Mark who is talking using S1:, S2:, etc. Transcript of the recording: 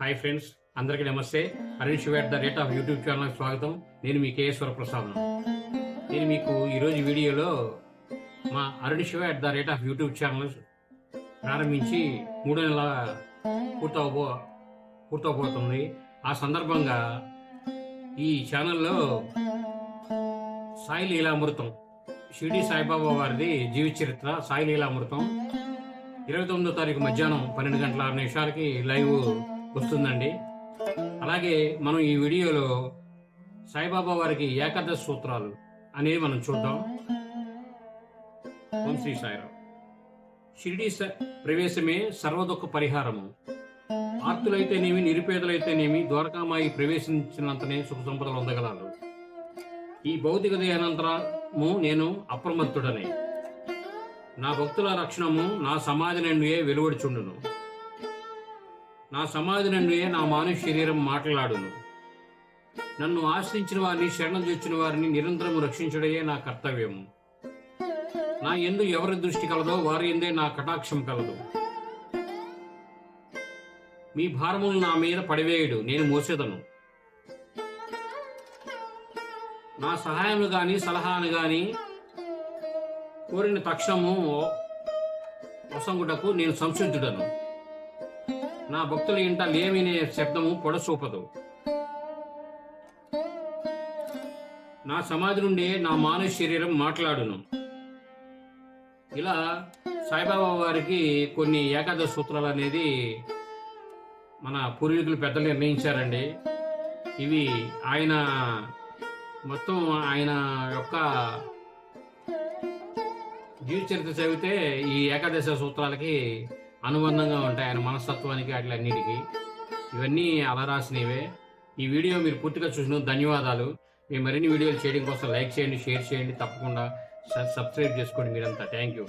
S1: Hi friends, అందరికీ నమస్తే. Arun Shiva the rate of YouTube ఛానల్కి స్వాగతం. నేను మీ కేఎస్వర ప్రసాద్. నేను మీకు ఈరోజు వీడియోలో మా Arun Shiva the rate of YouTube channel ప్రారంభించి 3 నెలల పూర్తవబోతుంది. ఆ సందర్భంగా ఈ ఛానల్లో సాయి లీలామృతం, షిరిడి సాయిబాబా వారిది జీవిత చరిత్ర సాయి లీలామృతం 29వ తారీఖు మధ్యాహ్నం 12 గంటల 6 నిమిషాలకి లైవ్ వస్తుందండి. అలాగే మనం ఈ వీడియోలో సాయిబాబా వారికి ఏకాదశి సూత్రాలు అనేది మనం చూద్దాం. ఓం శ్రీ సాయిరాం. షిరిడి ప్రవేశమే సర్వదుఃఖ పరిహారము. ఆర్తులైతేనేమి, నిరుపేదలైతేనేమి ద్వారకామాయి ప్రవేశించినంతనే సుఖ సంపదలు పొందగలరు. ఈ భౌతిక దేహానంతరము నేను అప్రమత్తుడనే. నా భక్తుల రక్షణము నా సమాధి నుండియే వెలువడుచుండును. నా సమాధి నుండియే నా మానవ శరీరం మాట్లాడును. నన్ను ఆశ్రయించిన వారిని, శరణం తెచ్చిన వారిని నిరంతరము రక్షించడమే నా కర్తవ్యము. నా యందు ఎవరి దృష్టి కలదో వారి యందే నా కటాక్షం కలదు. మీ భారములు నా మీద పడివేయుడు, నేను మోసేదను. నా సహాయము గాని సలహాను గాని కోరిన తక్షణము వసంగుటకు నేను సంసిద్ధుడను. నా భక్తుల ఇంట లేమినే శబ్దము పొడసూపదు. నా సమాధి నుండి నా మానవ శరీరం మాట్లాడును. ఇలా సాయిబాబా వారికి కొన్ని ఏకాదశి సూత్రాలు అనేది మన పూర్వీకులు పెద్దలు నిర్ణయించారండి. ఇవి ఆయన మొత్తం ఆయన యొక్క జీవిత చరిత్ర చదివితే ఈ ఏకాదశి సూత్రాలకి అనుబంధంగా ఉంటాయి, ఆయన మనస్తత్వానికి వాటిలన్నిటికీ. ఇవన్నీ అలా రాసినవే. ఈ వీడియో మీరు పూర్తిగా చూసినందుకు ధన్యవాదాలు. మేము మరిన్ని వీడియోలు చేయడం కోసం లైక్ చేయండి, షేర్ చేయండి, తప్పకుండా సబ్స్క్రైబ్ చేసుకోండి మీరంతా. Thank you.